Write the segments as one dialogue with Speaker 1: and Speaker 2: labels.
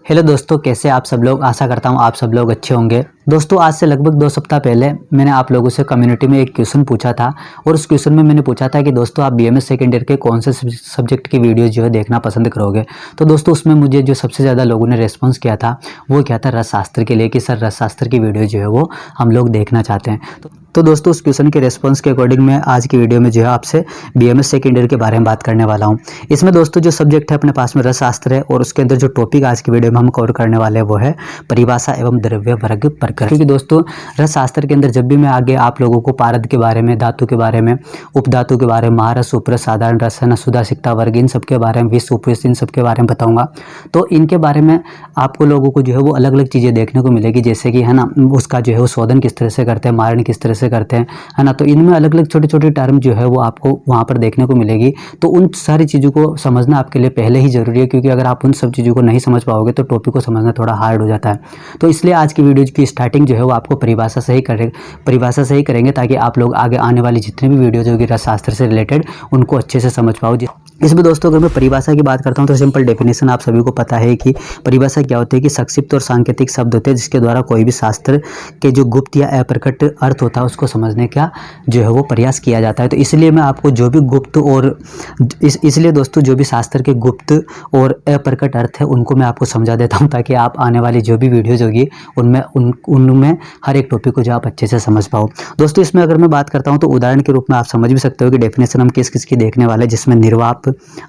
Speaker 1: Hello दोस्तों, कैसे आप सब लोग। आशा करता हूँ आप सब लोग अच्छे होंगे। दोस्तों, आज से लगभग 2 सप्ताह पहले मैंने आप लोगों से कम्युनिटी में एक क्वेश्चन पूछा था और उस क्वेश्चन में मैंने पूछा था कि दोस्तों आप बीएमएस सेकेंड ईयर के कौन से सब्जेक्ट की वीडियो जो है देखना पसंद करोगे। तो दोस्तों उसमें मुझे जो सबसे ज़्यादा लोगों ने रेस्पॉन्स किया था वो क्या था, रसशास्त्र के लिए, कि सर रसशास्त्र की वीडियो जो है वो हम लोग देखना चाहते हैं। तो दोस्तों उस क्वेश्चन के रेस्पॉन्स के अकॉर्डिंग मैं आज की वीडियो में जो है आपसे बीएमएस सेकेंड ईयर के बारे में बात करने वाला हूँ। इसमें दोस्तों जो सब्जेक्ट है अपने पास में रसशास्त्र है और उसके अंदर जो टॉपिक आज की वीडियो में हम कवर करने वाले हैं वो है परिभाषा एवं द्रव्य वर्ग प्रकरण। क्योंकि दोस्तों रसशास्त्र के अंदर जब भी मैं आगे आप लोगों को पारद के बारे में, धातु के बारे में, उपधातु के बारे में, महारस, उपरस, साधारण रस, है ना, शुद्ध, सिक्ता, वर्ग, इन सब के बारे में, विष, उपविष, इन सब के बारे में बताऊंगा। तो इनके बारे में आपको लोगों को जो है वो अलग अलग चीज़ें देखने को मिलेगी, जैसे कि है ना उसका जो है वो शोधन किस तरह से करते हैं, मारण किस तरह से करते हैं, है ना। तो इनमें अलग अलग छोटे छोटे टर्म जो है वो आपको वहाँ पर देखने को मिलेगी। तो उन सारी चीज़ों को समझना आपके लिए पहले ही ज़रूरी है, क्योंकि अगर आप उन सब चीज़ों को नहीं समझ पाओगे तो टॉपिक को समझना थोड़ा हार्ड हो जाता है। तो इसलिए आज की वीडियो की स्टार्टिंग जो है वो आपको परिभाषा से ही करेंगे, ताकि आप लोग आगे आने वाली जितने भी वीडियोज होगी रसशास्त्र से रिलेटेड उनको अच्छे से समझ पाओ। इसमें दोस्तों अगर मैं परिभाषा की बात करता हूं तो सिंपल डेफिनेशन आप सभी को पता है कि परिभाषा क्या होती है, कि संक्षिप्त और सांकेतिक शब्द होते हैं जिसके द्वारा कोई भी शास्त्र के जो गुप्त या अप्रकट अर्थ होता है उसको समझने का जो है वो प्रयास किया जाता है। तो इसलिए मैं आपको जो भी गुप्त और इसलिए दोस्तों जो भी शास्त्र के गुप्त और अप्रकट अर्थ है उनको मैं आपको समझा देता हूँ, ताकि आप आने वाली जो भी वीडियोज होगी उनमें हर एक टॉपिक को जो आप अच्छे से समझ पाओ। दोस्तों इसमें अगर मैं बात करता हूँ तो उदाहरण के रूप में आप समझ भी सकते हो कि डेफिनेशन हम किस किस की देखने वाले हैं, जिसमें निर्वाप,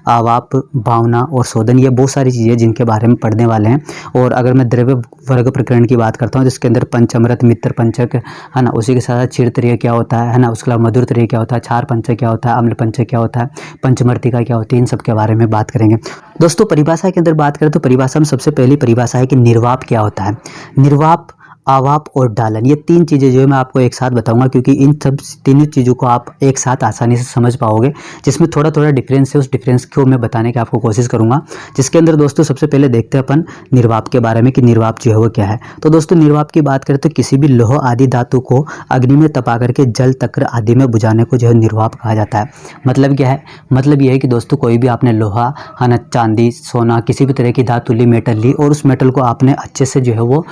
Speaker 1: आवाप, भावना और शोधन, ये बहुत सारी चीज़ें जिनके बारे में पढ़ने वाले हैं। और अगर मैं द्रव्य वर्ग प्रकरण की बात करता हूँ जिसके अंदर पंचमृत, मित्र पंचक, है ना, उसी के साथ क्षीर तृय क्या होता है ना, उसके अलावा मधुर तृय क्या होता है, क्षार पंचक क्या होता है, अम्ल पंचक क्या होता है, पंचमर्तिका क्या होती है, इन सब के बारे में बात करेंगे। दोस्तों परिभाषा के अंदर बात करें तो परिभाषा में सबसे पहली परिभाषा है कि निर्वाप क्या होता है। निर्वाप, आवाप और डालन, ये तीन चीज़ें जो है मैं आपको एक साथ बताऊंगा, क्योंकि इन सब तीनों चीज़ों को आप एक साथ आसानी से समझ पाओगे। जिसमें थोड़ा थोड़ा डिफरेंस है, उस डिफरेंस को मैं बताने की आपको कोशिश करूंगा। जिसके अंदर दोस्तों सबसे पहले देखते हैं अपन निर्वाप के बारे में कि निर्वाप जो है वो क्या है। तो दोस्तों निर्वाप की बात करें तो किसी भी लोह आदि धातु को अग्नि में तपा करके जल, तक्र आदि में बुझाने को जो है निर्वाप कहा जाता है। मतलब क्या है, मतलब ये है कि दोस्तों कोई भी आपने लोहा, है ना, चांदी, सोना, किसी भी तरह की धातु ली, मेटल ली, और उस मेटल को आपने अच्छे से जो है वो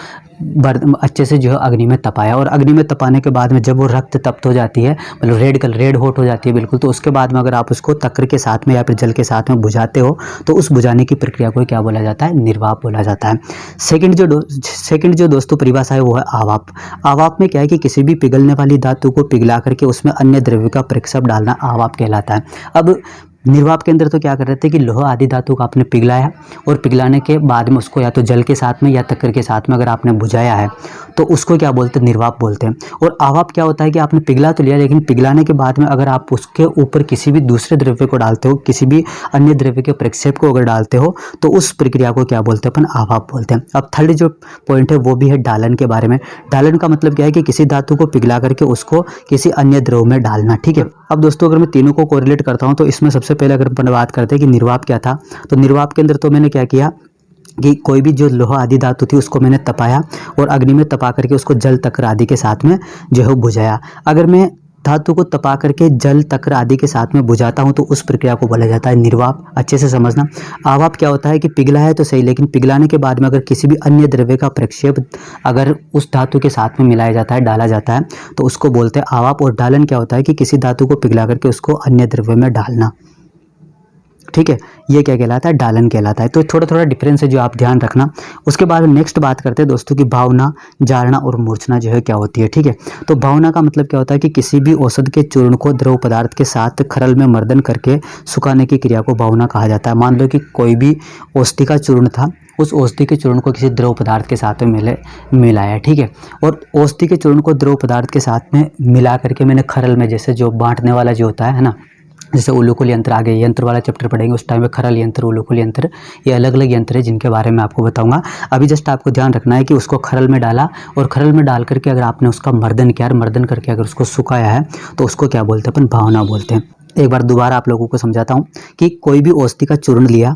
Speaker 1: अग्नि में तपाया, और अग्नि में तपाने के बाद में जब वो रक्त तप्त हो जाती है, मतलब रेड हॉट हो जाती है बिल्कुल, तो उसके बाद में अगर आप उसको तक्र के साथ में या फिर जल के साथ में बुझाते हो तो उस बुझाने की प्रक्रिया को क्या बोला जाता है, निर्वाप बोला जाता है। सेकंड जो दोस्तों परिभाषा है वो है आवाप। आवाप में क्या है कि किसी भी पिघलने वाली धातु को पिघला करके उसमें अन्य द्रव्य का प्रक्षेप डालना आवाप कहलाता है। अब निर्वाप के अंदर तो क्या कर रहे थे कि लोहा आदि धातु को आपने पिघलाया, और पिघलाने के बाद में उसको या तो जल के साथ में या तक्र के साथ में अगर आपने बुझाया है तो उसको क्या बोलते हैं, निर्वाप बोलते हैं। और आवाप क्या होता है कि आपने पिघला तो लिया, लेकिन पिघलाने के बाद में अगर आप उसके ऊपर किसी भी दूसरे द्रव्य को डालते हो, किसी भी अन्य द्रव्य के प्रक्षेप को अगर डालते हो तो उस प्रक्रिया को क्या बोलते हैं, अपन आवाप बोलते हैं। अब थर्ड जो पॉइंट है वो भी है डालन के बारे में। डालन का मतलब क्या है कि किसी धातु को पिघला करके उसको किसी अन्य द्रव में डालना, ठीक है। अब दोस्तों अगर मैं तीनों को कोरिलेट करता हूँ तो इसमें सबसे पहले अगर अपन बात करते हैं कि निर्वाप क्या था, तो निर्वाप के अंदर तो मैंने क्या किया कि कोई भी जो लोहा आदि धातु थी उसको मैंने तपाया और अग्नि में तपा करके उसको जल, तक्र आदि के साथ में जो है बुझाया। अगर मैं धातु को तपा करके जल, तक्र आदि के साथ में बुझाता हूं तो उस प्रक्रिया को बोला जाता है निर्वाप। अच्छे से समझना। आवाप क्या होता है कि पिघला है तो सही, लेकिन पिघलाने के बाद में अगर किसी भी अन्य द्रव्य का प्रक्षेप अगर उस धातु के साथ में मिलाया जाता है, डाला जाता है, तो उसको बोलते हैं आवाप। और डालन क्या होता है कि किसी धातु को पिघला करके उसको अन्य द्रव्य में डालना, ठीक है, ये क्या कहलाता है, डालन कहलाता है। तो थोड़ा थोड़ा डिफरेंस है जो आप ध्यान रखना। उसके बाद नेक्स्ट बात करते हैं दोस्तों की भावना, जारना और मूर्छना जो है क्या होती है, ठीक है। तो भावना का मतलब क्या होता है कि किसी भी औषध के चूर्ण को द्रव पदार्थ के साथ खरल में मर्दन करके सुखाने की क्रिया को भावना कहा जाता है। मान लो कि कोई भी औषधि का चूर्ण था, उस औषधि के चूर्ण को किसी द्रव पदार्थ के साथ में मिलाया, ठीक है, और औषधि के चूर्ण को द्रव पदार्थ के साथ में मिला करके मैंने खरल में, जैसे जो बांटने वाला जो होता है ना, जैसे उलूकुल यंत्र, आगे यंत्र वाला चैप्टर पढ़ेंगे उस टाइम में खरल यंत्र, उलूकुल यंत्र, ये अलग अलग यंत्र है जिनके बारे में आपको बताऊंगा। अभी जस्ट आपको ध्यान रखना है कि उसको खरल में डाला, और खरल में डाल करके अगर आपने उसका मर्दन किया, मर्दन करके अगर उसको सुखाया है तो उसको क्या बोलते हैं, अपन भावना बोलते हैं। एक बार दोबारा आप लोगों को समझाता हूँ कि कोई भी औषधि का चूर्ण लिया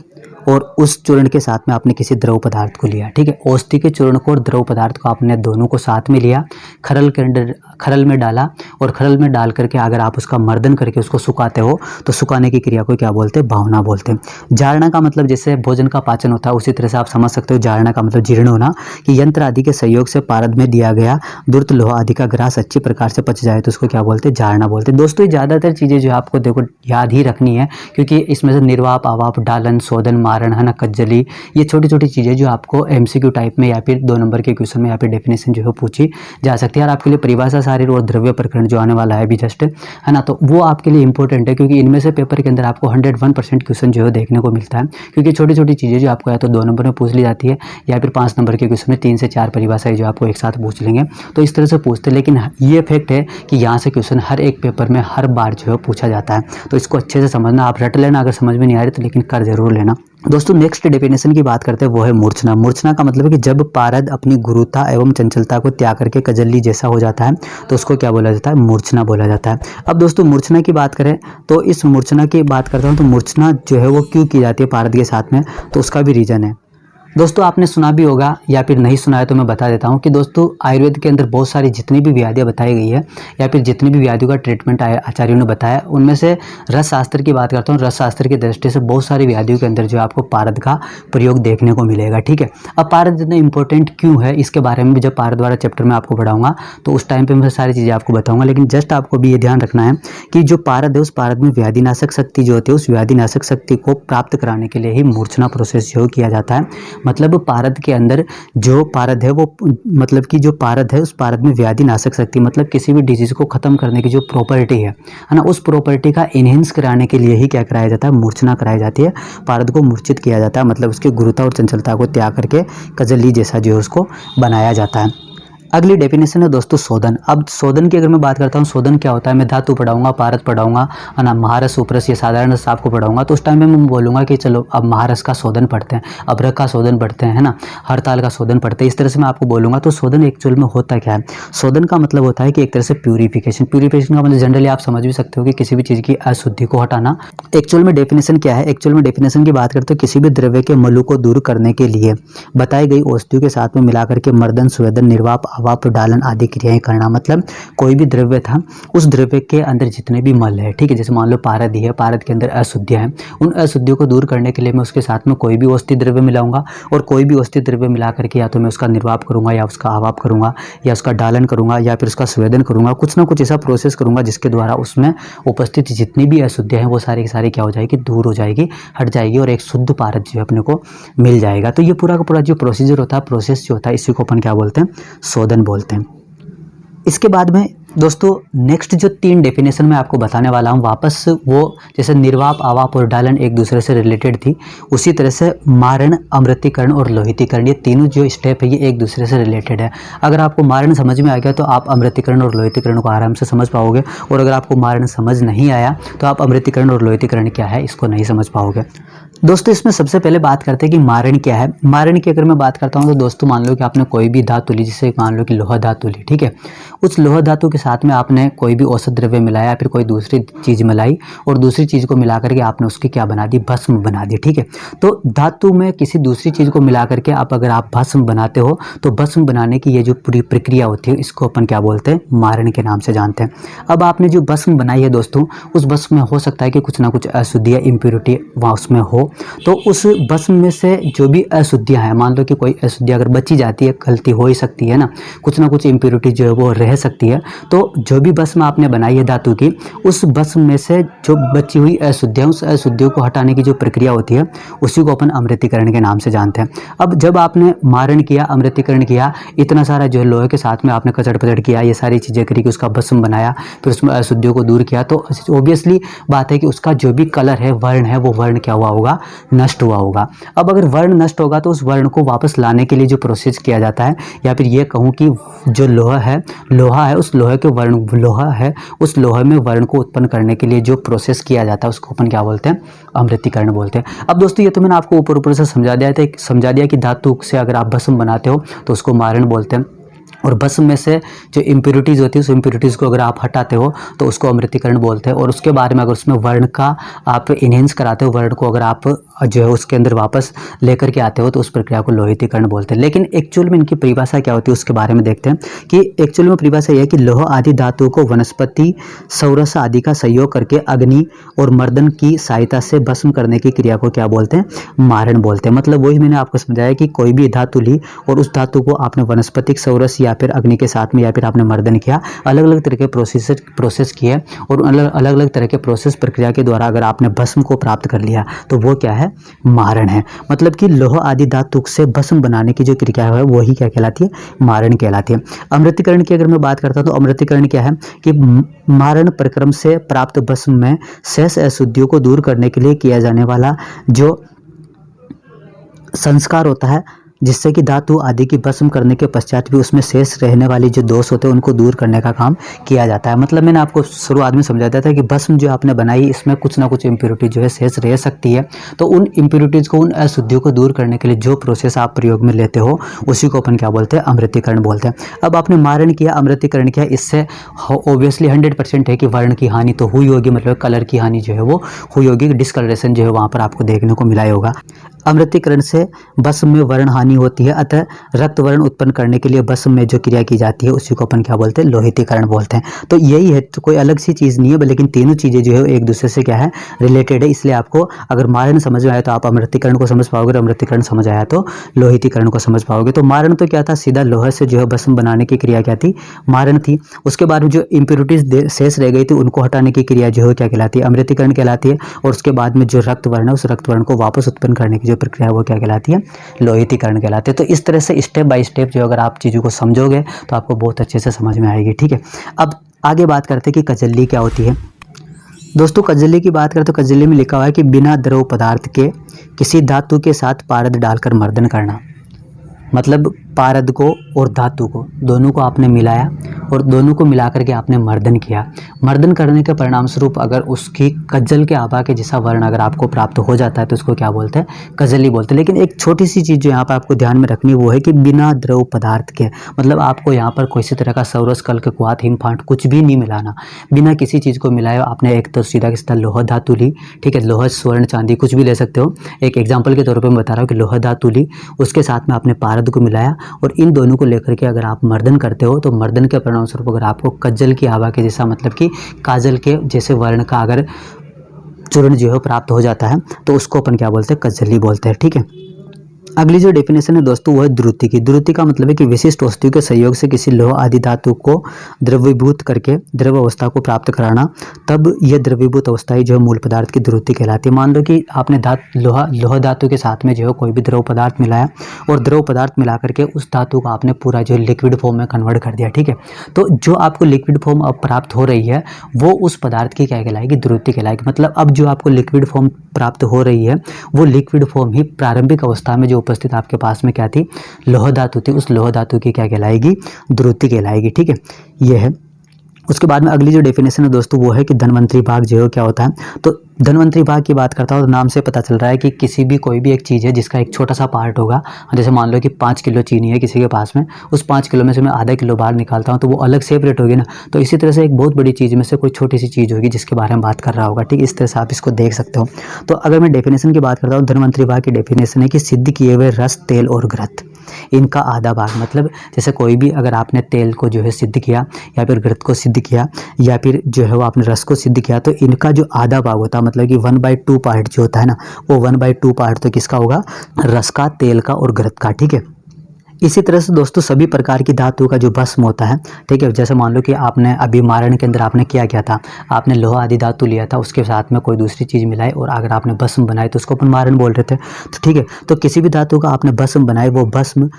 Speaker 1: और उस चूर्ण के साथ में आपने किसी द्रव पदार्थ को लिया, ठीक है। औषधि के चूर्ण को और द्रव पदार्थ को आपने दोनों को साथ में लिया, खरल में डाला, और खरल में डाल करके अगर आप उसका मर्दन करके उसको सुखाते हो तो सुखाने की क्रिया को क्या बोलते हैं, भावना बोलते हैं। जारना का मतलब जैसे भोजन का पाचन होता है, उसी तरह से आप समझ सकते हो जारना का मतलब जीर्ण होना, कि यंत्र आदि के सहयोग से पारद में दिया गया दुर्त लोहा आदि का ग्रास अच्छी प्रकार से पच जाए तो उसको क्या बोलते हैं, जारना बोलते हैं। दोस्तों ये ज़्यादातर चीज़ें जो आपको देखो याद ही रखनी है, क्योंकि इसमें से निर्वाप, आवाप, डालन, शोधन, मारण, है ना, कज्जली, ये छोटी छोटी चीज़ें जो आपको एमसीक्यू टाइप में या फिर 2 नंबर के क्वेश्चन में या फिर डेफिनेशन जो है पूछी जा सकती है। और आपके लिए परिभाषा शारीर और द्रव्य प्रकरण जो आने वाला है अभी जस्ट, है ना, तो वो आपके लिए इंपॉर्टेंट है, क्योंकि इनमें से पेपर के अंदर आपको 101% क्वेश्चन जो है देखने को मिलता है, क्योंकि छोटी छोटी चीज़ें जो आपको या तो 2 नंबर में पूछ ली जाती है या फिर 5 नंबर के क्वेश्चन में 3 से 4 परिभाषाएं जो आपको एक साथ पूछ लेंगे, तो इस तरह से पूछते हैं। लेकिन ये फैक्ट है कि यहाँ से क्वेश्चन हर एक पेपर में हर बार जो है पूछा जाता है, तो इसको अच्छे से समझना, आप रट लेना अगर समझ में नहीं आ रही तो, लेकिन कर जरूर लेना। दोस्तों नेक्स्ट डेफिनेशन की बात करते हैं, वो है मूर्छना। मूर्छना का मतलब है कि जब पारद अपनी गुरुता एवं चंचलता को त्याग करके कजल्ली जैसा हो जाता है तो उसको क्या बोला जाता है, मूर्छना बोला जाता है। अब दोस्तों मूर्छना की बात करें तो इस मूर्छना की बात करता हूँ, तो मूर्छना जो है वो क्यों की जाती है पारद के साथ में, तो उसका भी रीजन है। दोस्तों आपने सुना भी होगा या फिर नहीं सुना है तो मैं बता देता हूँ कि दोस्तों आयुर्वेद के अंदर बहुत सारी जितनी भी व्याधियाँ बताई गई है या फिर जितनी भी व्याधियों का ट्रीटमेंट आचार्यों ने बताया, उनमें से रस शास्त्र की बात करता हूँ। रस शास्त्र की दृष्टि से बहुत सारी व्याधियों के अंदर जो आपको पारद का प्रयोग देखने को मिलेगा, ठीक है। अब पारद इतना इंपॉर्टेंट क्यों है, इसके बारे में भी जब पारद वाला चैप्टर में आपको पढ़ाऊंगा तो उस टाइम पर मैं सारी चीज़ें आपको बताऊँगा। लेकिन जस्ट आपको भी ये ध्यान रखना है कि जो पारद है उस पारद में व्याधिनाशक शक्ति जो होती है, उस व्याधिनाशक शक्ति को प्राप्त कराने के लिए ही मूर्छना प्रोसेस जो किया जाता है। मतलब पारद के अंदर जो पारद है वो, मतलब कि जो पारद है उस पारद में व्याधि नाशक शक्ति, मतलब किसी भी डिजीज को खत्म करने की जो प्रॉपर्टी है ना, उस प्रॉपर्टी का इनहेंस कराने के लिए ही क्या कराया जाता है, मूर्छना कराई जाती है। पारद को मूर्छित किया जाता है, मतलब उसकी गुरुता और चंचलता को त्याग करके कजली जैसा जो है उसको बनाया जाता है। अगली डेफिनेशन है दोस्तों शोधन। अब शोधन की अगर मैं बात करता हूँ, शोधन क्या होता है, मैं धातु पढ़ाऊंगा, पारद पढ़ाऊंगा, है ना, महारस, उपरस, ये साधारण रस आपको पढ़ाऊंगा, तो उस टाइम में मैं बोलूँगा कि चलो अब महारस का शोधन पढ़ते हैं, अभ्रक का शोधन पढ़ते हैं, है ना, हड़ताल का शोधन पढ़ते हैं, इस तरह से मैं आपको बोलूँगा। तो शोधन एक्चुअल में होता क्या है, शोधन का मतलब होता है कि एक तरह से प्यूरिफिकेशन। प्यूरिफिकेशन का मतलब जनरली आप समझ भी सकते हो कि किसी भी चीज़ की अशुद्धि को हटाना। एक्चुअल में डेफिनेशन क्या है, एक्चुअल में डेफिनेशन की बात करते हो किसी भी द्रव्य के मलु को दूर करने के लिए बताई गई औषधियों के साथ में मिलाकर के मर्दन, स्वेदन, निर्वाप, आवाप, डालन आदि क्रियाएं करना। मतलब कोई भी द्रव्य था, उस द्रव्य के अंदर जितने भी मल है, ठीक है, जैसे मान लो पारद ही है, पारद के अंदर अशुद्धियां हैं, उन अशुद्धियों को दूर करने के लिए मैं उसके साथ में कोई भी औषधि द्रव्य मिलाऊंगा, और कोई भी औषधि द्रव्य मिला करके या तो मैं उसका निर्वाप करूंगा, या उसका आवाप करूंगा, या उसका डालन करूंगा, या फिर उसका स्वेदन करूंगा, कुछ ना कुछ ऐसा प्रोसेस करूंगा जिसके द्वारा उसमें उपस्थित जितनी भी अशुद्धियां हैं वो सारी की सारी क्या हो जाएगी, दूर हो जाएगी, हट जाएगी, और एक शुद्ध पारद जो है अपने को मिल जाएगा। तो ये पूरा का पूरा जो प्रोसीजर होता है, प्रोसेस जो होता है, इसी को अपन क्या बोलते हैं, शोधन बोलते हैं। इसके बाद में दोस्तों नेक्स्ट जो 3 डेफिनेशन मैं आपको बताने वाला हूँ, वापस वो जैसे निर्वाप, आवाप और डालन एक दूसरे से रिलेटेड थी, उसी तरह से मारण, अमृतीकरण और लोहितीकरण, ये तीनों जो स्टेप है ये एक दूसरे से रिलेटेड है। अगर आपको मारण समझ में आ गया तो आप अमृतीकरण और लोहितीकरण को आराम से समझ पाओगे, और अगर आपको मारण समझ नहीं आया तो आप अमृतीकरण और लोहितीकरण क्या है इसको नहीं समझ पाओगे। दोस्तों इसमें सबसे पहले बात करते हैं कि मारण क्या है। मारण की अगर मैं बात करता हूँ तो दोस्तों मान लो कि आपने कोई भी धातु ली, जैसे मान लो कि लोहा धातु ली, ठीक है, उस लोहा धातु के साथ में आपने कोई भी औषध द्रव्य मिलाया, फिर कोई दूसरी चीज़ मिलाई, और दूसरी चीज़ को मिला करके आपने उसकी क्या बना दी, भस्म बना दी, ठीक है। तो धातु में किसी दूसरी चीज़ को मिला करके अगर आप भस्म बनाते हो तो भस्म बनाने की ये जो पूरी प्रक्रिया होती है इसको अपन क्या बोलते हैं, मारण के नाम से जानते हैं। अब आपने जो भस्म बनाई है दोस्तों, उस भस्म में हो सकता है कि कुछ ना कुछ अशुद्धि या इम्प्योरिटी वहाँ उसमें हो, तो उस भस्म में से जो भी अशुद्धियाँ हैं, मान लो कि कोई अशुद्धि अगर बची जाती है, गलती हो ही सकती है ना, कुछ ना कुछ इम्प्योरिटी जो है वो रह सकती है, तो जो भी भस्म आपने बनाई है धातु की, उस भस्म में से जो बची हुई अशुद्धियाँ, उस अशुद्धियों को हटाने की जो प्रक्रिया होती है उसी को अपन अमृतीकरण के नाम से जानते हैं। अब जब आपने मारण किया, अमृतीकरण किया, इतना सारा जो है लोहे के साथ में आपने कचड़ पचड़ किया, ये सारी चीज़ें करी कि उसका भस्म बनाया, फिर उसमें अशुद्धियों को दूर किया, तो ऑब्वियसली बात है कि उसका जो भी कलर है, वर्ण है, वो वर्ण क्या हुआ होगा, नष्ट हुआ होगा। अब अगर वर्ण नष्ट होगा तो उस वर्ण को वापस लाने के लिए जो प्रोसेस किया जाता है, या फिर ये कहूँ कि जो लोहा है उस लोहे के वर्ण, लोहा है उस लोहे में वर्ण को उत्पन्न करने के लिए जो प्रोसेस किया जाता है उसको अपन क्या बोलते हैं, अमृतीकरण बोलते हैं। अब दोस्तों ये तो मैंने आपको ऊपर ऊपर से समझा दिया कि धातु से अगर आप भस्म बनाते हो तो उसको मारण बोलते हैं। और भस्म में से जो इम्प्योरिटीज़ होती है उस इम्प्योरिटीज़ को अगर आप हटाते हो तो उसको अमृतीकरण बोलते हैं। और उसके बारे में अगर उसमें वर्ण का आप इन्हेंस कराते हो, वर्ण को अगर आप जो है उसके अंदर वापस लेकर के आते हो तो उस प्रक्रिया को लोहितीकरण बोलते हैं। लेकिन एक्चुअल में इनकी परिभाषा क्या होती है उसके बारे में देखते हैं कि एक्चुअल में परिभाषा यह है कि लौह आदि धातुओं को वनस्पति सौरस आदि का सहयोग करके अग्नि और मर्दन की सहायता से भस्म करने की क्रिया को क्या बोलते हैं, मारण बोलते हैं। मतलब वही मैंने आपको समझाया कि कोई भी धातु ली और उस धातु को आपने वनस्पतिक सौरस या फिर अग्नि के साथ में या फिर आपने मर्दन किया, अलग अलग तरह के प्रोसेस किए और अलग अलग तरह के प्रोसेस प्रक्रिया के द्वारा अगर आपने भस्म को प्राप्त कर लिया तो वो क्या है, मारण है। मतलब कि लौह आदि धातु से भस्म बनाने की जो क्रिया है वही क्या कहलाती है, मारण कहलाती है। अमृतीकरण की अगर मैं बात करता हूं तो अमृतीकरण क्या है कि मारण प्रक्रम से प्राप्त भस्म में शेष अशुद्धियों को दूर करने के लिए किया जाने वाला जो संस्कार होता है, जिससे कि धातु आदि की भस्म करने के पश्चात भी उसमें शेष रहने वाली जो दोष होते हैं उनको दूर करने का काम किया जाता है। मतलब मैंने आपको शुरुआत में समझा दिया था कि भस्म जो आपने बनाई इसमें कुछ ना कुछ इम्प्योरिटी जो है शेष रह सकती है, तो उन इम्प्योरिटीज़ को, उन अशुद्धियों को दूर करने के लिए जो प्रोसेस आप प्रयोग में लेते हो उसी को अपन क्या बोलते हैं, अमृतीकरण बोलते हैं। अब आपने मारण किया, अमृतीकरण किया, इससे ऑब्वियसली 100% है कि वर्ण की हानि तो हुई होगी, मतलब कलर की हानि जो है वो हुई होगी, डिस्कलरेशन जो है वहाँ पर आपको देखने को मिला होगा। अमृतीकरण से भस्म में वर्ण हानि होती है, अतः रक्त वर्ण उत्पन्न करने के लिए भस्म में जो क्रिया की जाती है उसी को अपन क्या बोलते हैं, लोहितीकरण बोलते हैं। तो यही है, तो कोई अलग सी चीज़ नहीं है, लेकिन तीनों चीज़ें जो है एक दूसरे से क्या है, रिलेटेड है। इसलिए आपको अगर मारण समझ में आया तो आप अमृतीकरण को समझ पाओगे, अमृतीकरण समझ आया तो लोहितीकरण को समझ पाओगे। तो मारण तो क्या था, सीधा लोहे से जो है भस्म बनाने की क्रिया क्या थी, मारण थी। उसके बाद में जो इम्प्योरिटीज शेष रह गई थी उनको हटाने की क्रिया जो है क्या कहलाती है, अमृतीकरण कहलाती है। और उसके बाद में जो रक्त वर्ण है उस रक्त वर्ण को वापस उत्पन्न करने की जो प्रक्रिया है वो क्या कहलाती है, लोहितीकरण कहलाती है। तो इस तरह से स्टेप बाय स्टेप जो अगर आप चीज़ों को समझोगे तो आपको बहुत अच्छे से समझ में आएगी। ठीक है, अब आगे बात करते हैं कि कजल्ली क्या होती है। दोस्तों कजल्ली की बात करें तो कजल्ली में लिखा हुआ है कि बिना द्रव पदार्थ के किसी धातु के साथ पारद डालकर मर्दन करना। मतलब पारद को और धातु को दोनों को आपने मिलाया और दोनों को मिला करके आपने मर्दन किया। मर्दन करने के परिणाम स्वरूप अगर उसकी कज्जल के आभा के जैसा वर्ण अगर आपको प्राप्त हो जाता है तो उसको क्या बोलते हैं, कजल्ली बोलते हैं। लेकिन एक छोटी सी चीज़ जो यहाँ पर आपको ध्यान में रखनी वो है कि बिना द्रव पदार्थ के, मतलब आपको यहाँ पर कोई सी तरह का सौरस कल के क्वाथ हिमफाट कुछ भी नहीं मिलाना, बिना किसी चीज़ को मिलाया आपने एक तो सीधा का सीधा लोहा धातु ली। ठीक है, लोहा स्वर्ण चांदी कुछ भी ले सकते हो, एक एग्जाम्पल के तौर पर मैं बता रहा हूँ कि लोहा धातु ली, उसके साथ में आपने पारद को मिलाया और इन दोनों को लेकर के अगर आप मर्दन करते हो तो मर्दन के परिणाम स्वरूप अगर आपको कज्जल की आभा के जैसा, मतलब कि काजल के जैसे वर्ण का अगर चूर्ण जो है प्राप्त हो जाता है तो उसको अपन क्या बोलते हैं, कज्जली बोलते हैं। ठीक है, अगली जो डेफिनेशन है दोस्तों वो है द्रुति की। द्रुति का मतलब है कि विशिष्ट वस्तु के सहयोग से किसी लोह आदि धातु को द्रवीभूत करके द्रव अवस्था को प्राप्त कराना, तब यह द्रवीभूत अवस्था ही जो है मूल पदार्थ की द्रुति कहलाती है। मान लो कि आपने लोहा धातु के साथ में जो है कोई भी द्रव पदार्थ मिलाया और द्रव पदार्थ मिला करके उस धातु को आपने पूरा जो लिक्विड फॉर्म में कन्वर्ट कर दिया। ठीक है, तो जो आपको लिक्विड फॉर्म अब प्राप्त हो रही है वो उस पदार्थ की क्या कहलाएगी, द्रुति कहलाएगी। मतलब अब जो आपको लिक्विड फॉर्म प्राप्त हो रही है वो लिक्विड फॉर्म ही प्रारंभिक अवस्था में जो उपस्थित आपके पास में क्या थी, लोह धातु थी, उस लोह धातु की क्या कहलाएगी, द्रुति कहलाएगी। ठीक है, यह है। उसके बाद में अगली जो डेफिनेशन है दोस्तों वो है कि धन्वंतरी भाग जो है क्या होता है। तो धन्वंतरी भाग की बात करता हूँ तो नाम से पता चल रहा है कि किसी भी कोई भी एक चीज़ है जिसका एक छोटा सा पार्ट होगा। जैसे मान लो कि 5 किलो चीनी है किसी के पास में, उस 5 किलो में से मैं आधा किलो बाहर निकालता हूँ तो वो अलग सेपरेट होगी ना। तो इसी तरह से एक बहुत बड़ी चीज़ में से कोई छोटी सी चीज़ होगी जिसके बारे में बात कर रहा होगा। ठीक, इस तरह से आप इसको देख सकते हो। तो अगर मैं डेफिनेशन की बात करता हूँ, धन्वंतरी भाग की डेफिनेशन है कि सिद्ध किए हुए रस, तेल और घृत इनका आधा भाग, मतलब जैसे कोई भी अगर आपने तेल को जो है सिद्ध किया या फिर घृत को सिद्ध किया या फिर जो है वो आपने रस को सिद्ध किया, तो इनका जो आधा भाग होता है, मतलब कि 1/2 पार्ट जो होता है ना, वो 1/2 पार्ट तो किसका होगा, रस का, तेल का और घृत का। ठीक है, इसी तरह से दोस्तों सभी प्रकार की धातु का जो भस्म होता है, ठीक है, जैसे मान लो कि आपने अभी मारण के अंदर आपने क्या था, आपने लोहा आदि धातु लिया था, उसके साथ में कोई दूसरी चीज़ मिलाई और अगर आपने भस्म बनाई तो उसको अपन मारण बोल रहे थे। तो ठीक है, तो किसी भी धातु का आपने भस्म बनाई, वो भस्म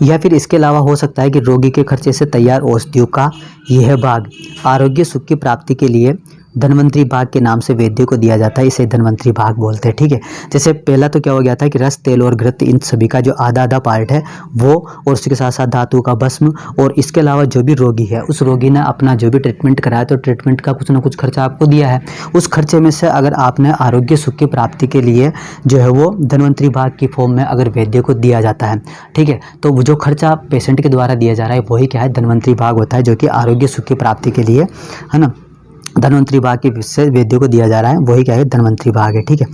Speaker 1: या फिर इसके अलावा हो सकता है कि रोगी के खर्चे से तैयार औषधियों का यह भाग आरोग्य सुख की प्राप्ति के लिए धन्वंतरी भाग के नाम से वेद्य को दिया जाता है, इसे धन्वंतरी भाग बोलते हैं। ठीक है, जैसे पहला तो क्या हो गया था कि रस, तेल और घृत, इन सभी का जो आधा आधा पार्ट है वो, और उसके साथ साथ धातु का भस्म, और इसके अलावा जो भी रोगी है उस रोगी ने अपना जो भी ट्रीटमेंट कराया तो ट्रीटमेंट का कुछ ना कुछ खर्चा आपको दिया है, उस खर्चे में से अगर आपने आरोग्य सुख की प्राप्ति के लिए जो है वो धन्वंतरी भाग की फॉर्म में अगर वैद्य को दिया जाता है, ठीक है, तो वो जो खर्चा पेशेंट के द्वारा दिया जा रहा है वही क्या है, धन्वंतरी भाग होता है, जो कि आरोग्य सुख की प्राप्ति के लिए, है ना, धन्वंतरी भाग के से वैद्य को दिया जा रहा है, वही क्या है, धन्वंतरी भाग है। ठीक है,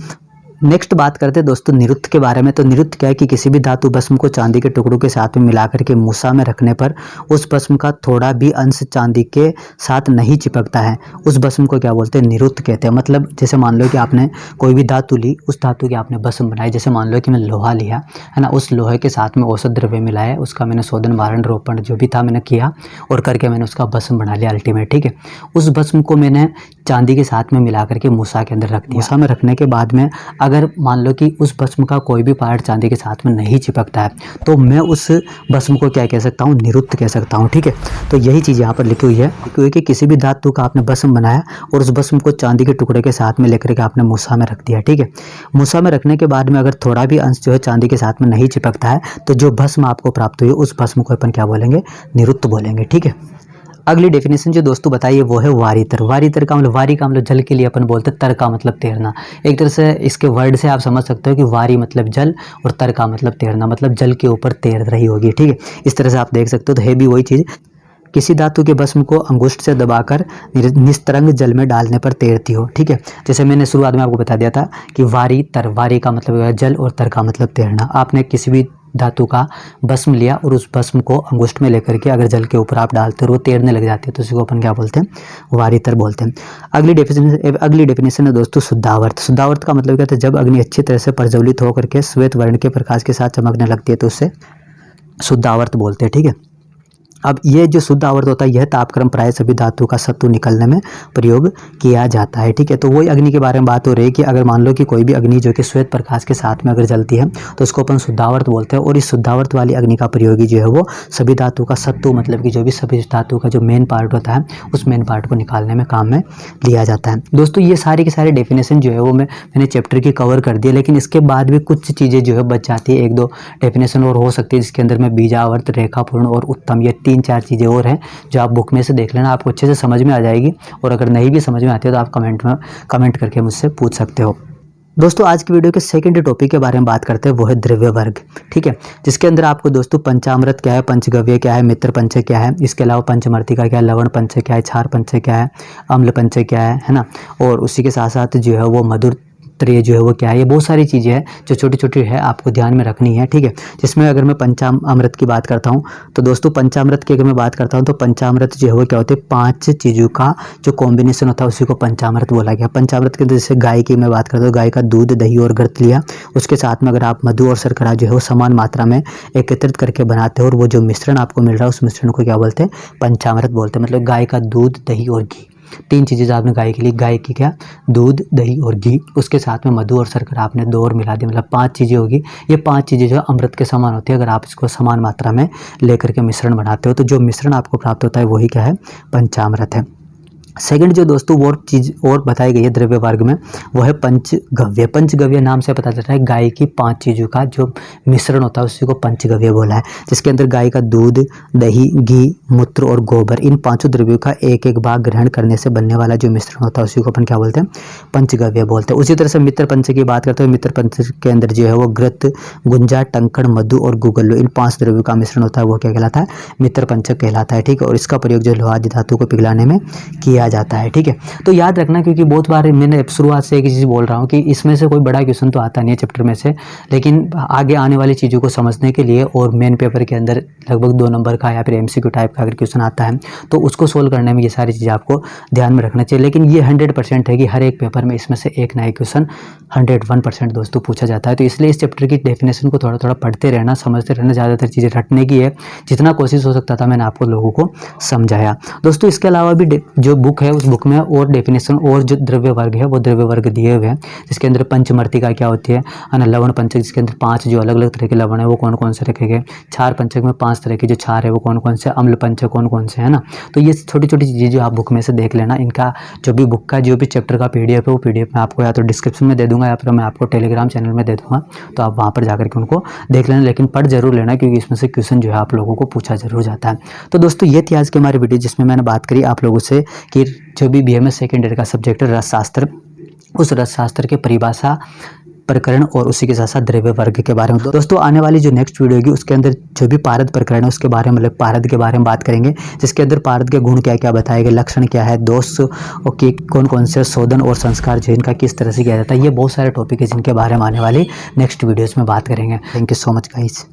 Speaker 1: नेक्स्ट बात करते हैं दोस्तों निरुक्त के बारे में। तो निरुक्त क्या है कि किसी भी धातु भस्म को चांदी के टुकड़ों के साथ में मिलाकर के मूसा में रखने पर उस भस्म का थोड़ा भी अंश चांदी के साथ नहीं चिपकता है, उस भस्म को क्या बोलते हैं, निरुक्त कहते हैं। मतलब जैसे मान लो कि आपने कोई भी धातु ली, उस धातु की आपने भस्म बनाई, जैसे मान लो कि मैं लोहा लिया है ना, उस लोहे के साथ में औषध द्रव्य मिलाया, उसका मैंने शोधन मारण रोपण जो भी था मैंने किया और करके मैंने उसका भस्म बना लिया अल्टीमेट। ठीक है, उस भस्म को मैंने चांदी के साथ में मिला करके मूसा के अंदर रख दिया। मूसा में रखने के बाद में अगर मान लो कि उस भस्म का कोई भी पार्ट चांदी के साथ में नहीं चिपकता है तो मैं उस भस्म को क्या कह सकता हूँ, निरुक्त कह सकता हूँ। ठीक है, तो यही चीज़ यहाँ पर लिखी हुई है, क्योंकि किसी भी धातु का आपने भस्म बनाया और उस भस्म को चांदी के टुकड़े के साथ में लेकर के आपने मूसा में रख दिया। ठीक है, मूसा में रखने के बाद में अगर थोड़ा भी अंश जो है चांदी के साथ में नहीं चिपकता है तो जो भस्म आपको प्राप्त हुई उस भस्म को अपन क्या बोलेंगे, निरुक्त बोलेंगे। ठीक है, अगली डेफिनेशन जो दोस्तों बताइए वो है वारीतर। वारीतर का मतलब, वारी का मतलब जल के लिए अपन बोलते हैं, तर का मतलब तैरना। एक तरह से इसके वर्ड से आप समझ सकते हो कि वारी मतलब जल और तर का मतलब तैरना, मतलब जल के ऊपर तैर रही होगी। ठीक है, इस तरह से आप देख सकते हो। तो है भी वही चीज़, किसी धातु के भस्म को अंगुष्ठ से दबाकर निस्तरंग जल में डालने पर तैरती हो। ठीक है, जैसे मैंने शुरुआत में आपको बता दिया था कि वारी तर, वारी का मतलब है जल और तर का मतलब तैरना। आपने किसी भी धातु का भस्म लिया और उस भस्म को अंगुष्ठ में लेकर के अगर जल के ऊपर आप डालते हो वो तैरने लग जाती है, तो उसको अपन क्या बोलते हैं, वारीतर बोलते हैं। अगली डेफिनेशन है दोस्तों शुद्धावर्त। शुद्धावर्त का मतलब क्या है, जब अग्नि अच्छी तरह से प्रज्वलित होकर के श्वेत वर्ण के प्रकाश के साथ चमकने लगती है तो उससे शुद्धावर्त बोलते हैं। ठीक है, अब ये जो शुद्ध आवर्त होता है यह तापक्रम प्राय सभी धातु का सत्तू निकलने में प्रयोग किया जाता है। ठीक है, तो वही अग्नि के बारे में बात हो रही है कि अगर मान लो कि कोई भी अग्नि जो कि श्वेत प्रकाश के साथ में अगर जलती है तो उसको अपन शुद्धावर्त बोलते हैं, और इस शुद्धावर्त वाली अग्नि का प्रयोग जो है वो सभी धातु का सत्तू, मतलब कि जो भी सभी धातु का जो मेन पार्ट होता है उस मेन पार्ट को निकालने में काम में लिया जाता है। दोस्तों ये सारी की सारी डेफिनेशन जो है वो मैंने चैप्टर की कवर कर दी है, लेकिन इसके बाद भी कुछ चीज़ें जो है बच जाती है, एक दो डेफिनेशन और हो सकती है जिसके अंदर में बीजावर्त, रेखापूर्ण और उत्तम, ये 3-4 चीज़ें और हैं जो आप बुक में से देख लेना, आपको अच्छे से समझ में आ जाएगी। और अगर नहीं भी समझ में आती है तो आप कमेंट करके मुझसे पूछ सकते हो। दोस्तों आज की वीडियो के सेकंड टॉपिक के बारे में बात करते हैं, वो है द्रव्य वर्ग। ठीक है, जिसके अंदर आपको दोस्तों पंचामृत क्या है, पंचगव्य क्या है, मित्र पंचक क्या है, इसके अलावा पंचमर्तिका क्या है, लवण पंचक क्या है, क्षार पंचक क्या है, अम्ल पंचक क्या है ना, और उसी के साथ साथ जो है वो मधुर त्रेय जो है वो क्या है, ये बहुत सारी चीज़ें हैं जो छोटी छोटी है आपको ध्यान में रखनी है। ठीक है, जिसमें अगर मैं पंचामृत की बात करता हूँ तो दोस्तों पंचामृत की अगर मैं बात करता हूँ तो पंचामृत जो है वो क्या होते हैं, 5 चीज़ों का जो कॉम्बिनेशन होता है उसी को पंचामृत बोला गया। पंचामृत के अंदर जैसे गाय की मैं बात करता हूँ, गाय का दूध, दही और घृत लिया, उसके साथ में अगर आप मधु और शर्करा जो है वो समान मात्रा में एकत्रित करके बनाते हो और वो जो मिश्रण आपको मिल रहा है उस मिश्रण को क्या बोलते हैं, पंचामृत बोलते हैं। मतलब गाय का दूध, दही और घी, 3 चीज़ें आपने गाय के लिए, गाय की क्या, दूध, दही और घी, उसके साथ में मधु और शर्करा आपने 2 और मिला दिया, मतलब 5 चीज़ें होगी। ये 5 चीज़ें जो अमृत के समान होती है, अगर आप इसको समान मात्रा में लेकर के मिश्रण बनाते हो तो जो मिश्रण आपको प्राप्त होता है वही क्या है, पंचामृत है। सेकंड जो दोस्तों वो चीज़ और बताई गई है द्रव्य वर्ग में वो है पंचगव्य। पंचगव्य नाम से पता चलता है गाय की 5 चीज़ों का जो मिश्रण होता है उसी को पंचगव्य बोला है, जिसके अंदर गाय का दूध, दही, घी, मूत्र और गोबर, इन 5 द्रव्यों का एक एक भाग ग्रहण करने से बनने वाला जो मिश्रण होता है उसी को अपन क्या बोलते हैं, पंचगव्य बोलते हैं। उसी तरह से मित्र पंच की बात करते हैं, मित्र पंच के अंदर जो है वो घृत, गुंजा, टंकण, मधु और गुगल्लो, इन 5 द्रव्यों का मिश्रण होता है वो क्या कहलाता है, मित्र पंचक कहलाता है। ठीक है, और इसका प्रयोग जो लोहा आदि धातु को पिघलाने में किया जाता है। ठीक है, तो याद रखना, क्योंकि बहुत बार मैंने शुरुआत से एक चीज़ बोल रहा हूँ कि इसमें से कोई बड़ा क्वेश्चन तो आता नहीं है चैप्टर में से, लेकिन आगे आने वाली चीज़ों को समझने के लिए और मेन पेपर के अंदर लगभग 2 नंबर का या फिर एमसीक्यू टाइप का अगर क्वेश्चन आता है तो उसको सोल्व करने में ये सारी चीज़ें आपको ध्यान में रखना चाहिए। लेकिन ये 100% है कि हर एक पेपर में इसमें से एक ना एक क्वेश्चन 101% दोस्तों पूछा जाता है। तो इसलिए इस चैप्टर की डेफिनेशन को थोड़ा थोड़ा पढ़ते रहना, समझते रहना, ज़्यादातर चीज़ें रटने की है, जितना कोशिश हो सकता था मैंने आपको लोगों को समझाया। दोस्तों इसके अलावा भी जो बुक बुक है उस बुक में और डेफिनेशन और जो द्रव्य वर्ग है वो द्रव्य वर्ग दिए हुए हैं, जिसके अंदर पंचमर्तिका क्या होती है ना, लवण पंचक जिसके अंदर 5 जो अलग अलग तरह के लवण है वो कौन कौन से रखे गए, क्षार पंचक में 5 तरह के जो क्षार है वो कौन कौन से, अम्ल पंचक कौन कौन से है ना। तो ये छोटी छोटी चीज़ें जो आप बुक में से देख लेना। इनका जो भी बुक का जो भी चैप्टर का PDF है वो PDF मैं आपको या तो डिस्क्रिप्शन में दे दूंगा या फिर मैं आपको टेलीग्राम चैनल में दे दूंगा, तो आप वहाँ पर जाकर के उनको देख लेना, लेकिन पढ़ जरूर लेना क्योंकि इसमें से क्वेश्चन जो है आप लोगों को पूछा जरूर जाता है। तो दोस्तों ये थी आज की हमारी वीडियो जिसमें मैंने बात करी आप लोगों से कि जो भी BMS सेकेंड ईयर का सब्जेक्ट है रसशास्त्र, उस रसशास्त्र के परिभाषा, प्रकरण और उसी के साथ साथ द्रव्य वर्ग के बारे में। दोस्तों आने वाली जो नेक्स्ट वीडियो होगी उसके अंदर जो भी पारद प्रकरण है उसके बारे में, मतलब पारद के बारे में बात करेंगे, जिसके अंदर पारद के गुण क्या क्या बताए गए, लक्षण क्या है, दोष और कौन कौन से, शोधन और संस्कार जो इनका किस तरह से किया जाता है। ये बहुत सारे टॉपिक है जिनके बारे में आने वाली नेक्स्ट वीडियोज़ में बात करेंगे। Thank you so much guys.